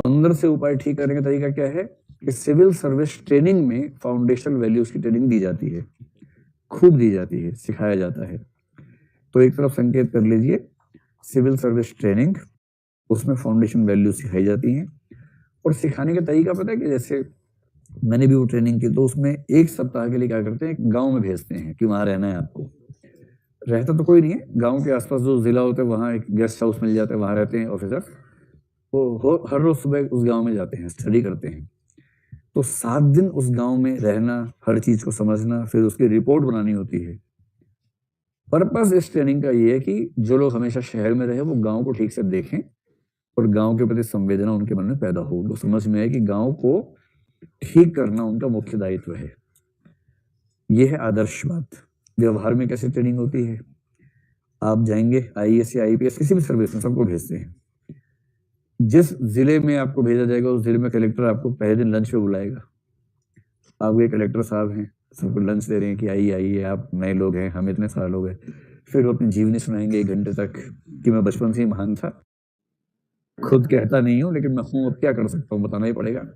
अंदर से उपाय ठीक करने का तरीका क्या है कि सिविल सर्विस ट्रेनिंग में फाउंडेशनल वैल्यूज की ट्रेनिंग दी जाती है, खूब दी जाती है, सिखाया जाता है। तो एक तरफ संकेत कर लीजिए, सिविल सर्विस ट्रेनिंग, उसमें फाउंडेशन वैल्यू सिखाई जाती हैं। और सिखाने का तरीका पता है कि जैसे मैंने भी वो ट्रेनिंग की, तो उसमें 1 सप्ताह के लिए क्या करते हैं, गांव में भेजते हैं कि वहां रहना है आपको। रहता तो कोई नहीं है, गांव के आसपास जो जिला होते हैं वहां एक गेस्ट हाउस मिल जाता है, वहां रहते हैं ऑफिसर। वो हर रोज सुबह उस गांव में जाते हैं, स्टडी करते हैं। तो 7 दिन उस गांव में रहना, हर चीज को समझना, फिर उसकी रिपोर्ट बनानी होती है। पर्पस इस ट्रेनिंग का ये है कि जो लोग हमेशा शहर में रहे वो गांव को ठीक से देखें और गांव के प्रति संवेदना उनके मन में पैदा हो, उनको समझ में आए कि गांव को ठीक करना उनका मुख्य दायित्व है। यह है आदर्श बात। व्यवहार में कैसे ट्रेनिंग होती है, आप जाएंगे आईएएस या आईपीएस किसी भी सर्विस में, सबको भेजते हैं। जिस जिले में आपको भेजा जाएगा उस जिले में कलेक्टर आपको पहले दिन लंच पे बुलाएगा। आप ये कलेक्टर साहब हैं, सबको लंच दे रहे हैं कि आइए आइए, आप नए लोग हैं, हम इतने साल हो गए। फिर वो अपनी जीवनी सुनाएंगे 1 घंटे तक कि मैं बचपन से ही महान था, खुद कहता नहीं हूँ लेकिन मैं हूँ, अब क्या कर सकता हूँ, बताना ही पड़ेगा।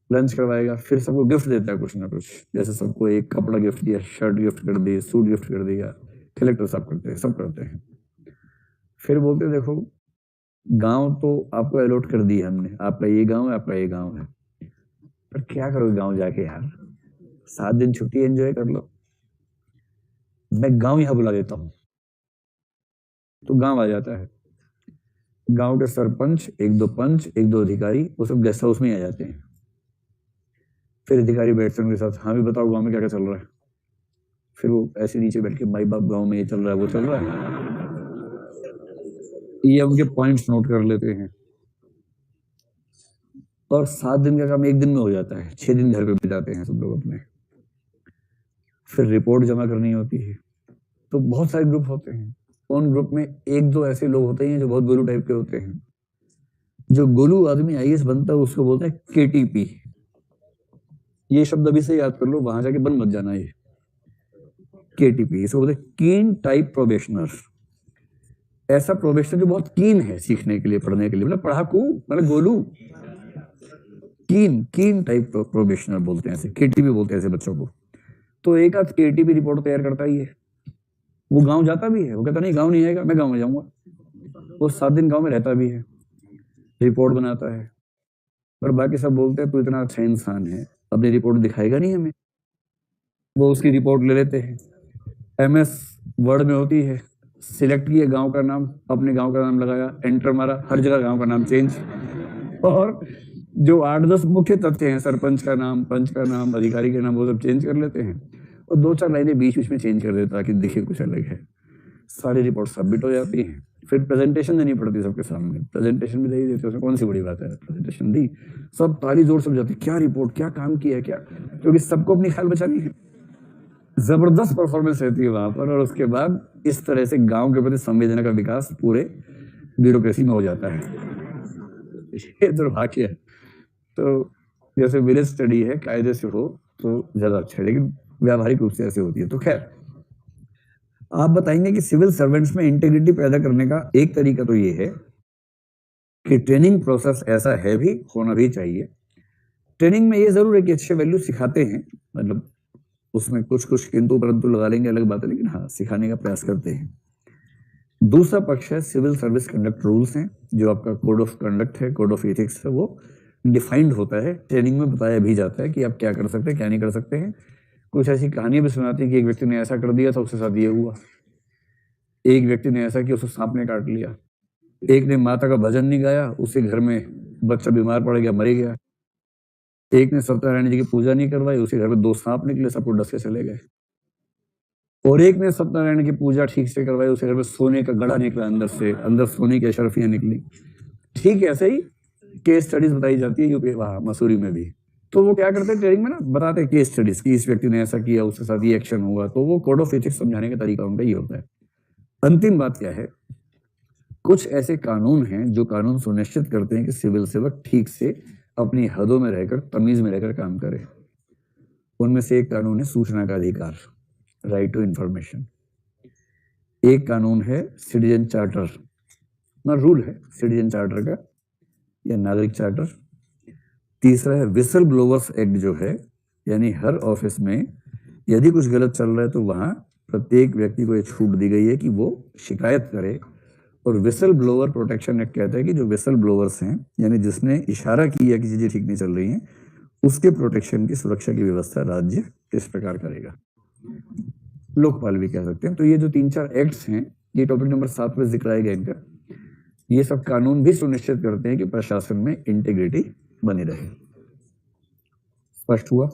लंच करवाएगा, फिर सबको गिफ्ट देता है कुछ ना कुछ, जैसे सबको एक कपड़ा गिफ्ट दिया, शर्ट गिफ्ट कर दी, सूट गिफ्ट कर दिया। कलेक्टर साहब करते हैं, सब करते हैं। फिर बोलते देखो, गांव तो आपको अलॉट कर दी हमने, आपका ये गांव है, आपका ये गांव है, पर क्या करोगे गांव जाके यार, 7 दिन छुट्टी एंजॉय कर लो, मैं गांव यहां बुला देता हूं। तो गांव आ जाता है, गांव के सरपंच, 1-2 पंच, 1-2 अधिकारी, वो सब गेस्ट हाउस में ही आ जाते हैं। फिर अधिकारी बैठते हैं उनके साथ, हाँ भी बताओ गांव में क्या क्या चल रहा है। फिर वो ऐसे नीचे बैठ के, भाई बाप गांव में ये चल रहा है, वो चल रहा है, ये उनके पॉइंट्स नोट कर लेते हैं। और 7 दिन का काम 1 दिन में हो जाता है, 6 दिन घर पे बिताते हैं सब लोग अपने। फिर रिपोर्ट जमा करनी होती है। तो बहुत सारे ग्रुप होते हैं, उन ग्रुप में 1-2 ऐसे लोग होते हैं जो बहुत गोलू टाइप के होते हैं। जो गोलू आदमी आईएएस बनता है उसको बोलते हैं केटीपी। ये शब्द अभी से याद कर लो, वहां जाके बन मत जाना। ये केटीपी, इसको बोलते हैं कीन टाइप प्रोबेशनर। ऐसा प्रोबेशनर जो बहुत कीन है सीखने के लिए, पढ़ने के लिए, मतलब पढ़ाकू, मतलब गोलू। कीन टाइप प्रोबेशनर बोलते हैं ऐसे, केटीपी बोलते हैं ऐसे बच्चों को। तो एक आध केटीपी रिपोर्ट तैयार करता ही है, वो गांव जाता भी है, वो कहता नहीं गांव नहीं आएगा, मैं गांव में जाऊंगा। वो 7 दिन गांव में रहता भी है, रिपोर्ट बनाता है। और बाकी सब बोलते हैं तू इतना अच्छा इंसान है, अपनी रिपोर्ट दिखाएगा नहीं हमें। वो उसकी रिपोर्ट ले लेते हैं, एमएस वर्ड में होती है, सिलेक्ट किया गांव का नाम, अपने गांव का नाम लगाया, एंटर मारा, हर जगह गांव का नाम चेंज। और जो 8-10 मुख्य तथ्य हैं, सरपंच का नाम, पंच का नाम, अधिकारी का नाम, वो सब चेंज कर लेते हैं। और 2-4 लाइनें बीच बीच में चेंज कर देता ताकि दिखे कुछ अलग है। सारी रिपोर्ट सबमिट हो जाती है। फिर प्रेजेंटेशन देनी पड़ती है सबके सामने, प्रेजेंटेशन भी दे ही देते, उसमें कौन सी बड़ी बात है, प्रेजेंटेशन दी, सब ताली जोर सब जाती, क्या रिपोर्ट, क्या काम किया है, क्या, क्योंकि सबको अपनी ख्याल बचानी है। जबरदस्त परफॉर्मेंस रहती है वहां पर। और उसके बाद इस तरह से गांव के प्रति संवेदना का विकास पूरे ब्यूरोक्रेसी में हो जाता है। ये दुर्भाग्य है। तो जैसे विलेज स्टडी है, कायदे से हो तो ज्यादा अच्छा है, लेकिन व्यावहारिक रूप से ऐसे होती है। तो खैर, आप बताएंगे कि सिविल सर्वेंट्स में इंटीग्रिटी पैदा करने का एक तरीका तो ये है कि ट्रेनिंग प्रोसेस ऐसा है, भी होना भी चाहिए। ट्रेनिंग में ये जरूर है कि अच्छे वैल्यू सिखाते हैं, मतलब उसमें कुछ कुछ किंतु परंतु लगा लेंगे, अलग बात है, लेकिन हाँ सिखाने का प्रयास करते हैं। दूसरा पक्ष है सिविल सर्विस कंडक्ट रूल्स हैं, जो आपका कोड ऑफ कंडक्ट है, कोड ऑफ एथिक्स है, वो डिफाइंड होता है, ट्रेनिंग में बताया भी जाता है कि आप क्या कर सकते हैं, क्या नहीं कर सकते हैं। कुछ ऐसी कहानियां भी सुनाती है कि एक व्यक्ति ने ऐसा कर दिया था, उसके साथ ये हुआ। एक व्यक्ति ने ऐसा किया, उसको सांप ने काट लिया। एक ने माता का भजन नहीं गाया, उसके घर में बच्चा बीमार पड़ गया, मर गया। एक ने सत्यनारायण जी की पूजा नहीं करवाई, उसके घर में 2 सांप निकले, सबको डस के चले गए। और एक ने सत्यनारायण की पूजा ठीक से करवाई, उसके घर में सोने का गड़ा निकला, अंदर से, अंदर सोने की अशरफियां निकली। ठीक ऐसे ही केस स्टडीज बताई जाती है यूपी, वहां मसूरी में भी। तो वो क्या करते हैं ट्रेनिंग में ना, बताते हैं केस स्टडीज की, इस व्यक्ति ने ऐसा किया, उसके साथ ये एक्शन हुआ। तो वो कोड ऑफ एथिक्स समझाने का तरीका उनका ये होता है। अंतिम बात क्या है, कुछ ऐसे कानून हैं जो कानून सुनिश्चित करते हैं कि सिविल सेवक ठीक से अपनी हदों में रहकर, तमीज में रहकर काम करे। उनमें से एक कानून है सूचना का अधिकार, राइट टू इंफॉर्मेशन। एक कानून है सिटीजन चार्टर, ना रूल है सिटीजन चार्टर का, या नागरिक चार्टर। तीसरा है विसल ब्लोवर्स एक्ट जो है, यानी हर ऑफिस में यदि कुछ गलत चल रहा है तो वहां प्रत्येक व्यक्ति को ये छूट दी गई है कि वो शिकायत करे। और विसल ब्लोवर प्रोटेक्शन एक्ट कहता है कि जो विसल ब्लोवर्स हैं, यानी जिसने इशारा किया कि चीजें ठीक नहीं चल रही हैं, उसके प्रोटेक्शन की सुरक्षा की व्यवस्था राज्य इस प्रकार करेगा। लोकपाल भी कह सकते हैं। तो ये जो 3-4 एक्ट्स हैं, ये टॉपिक नंबर 7 में जिक्र आएगा इनका। ये सब कानून भी सुनिश्चित करते हैं कि प्रशासन में इंटीग्रिटी बनी रहे। स्पष्ट हुआ?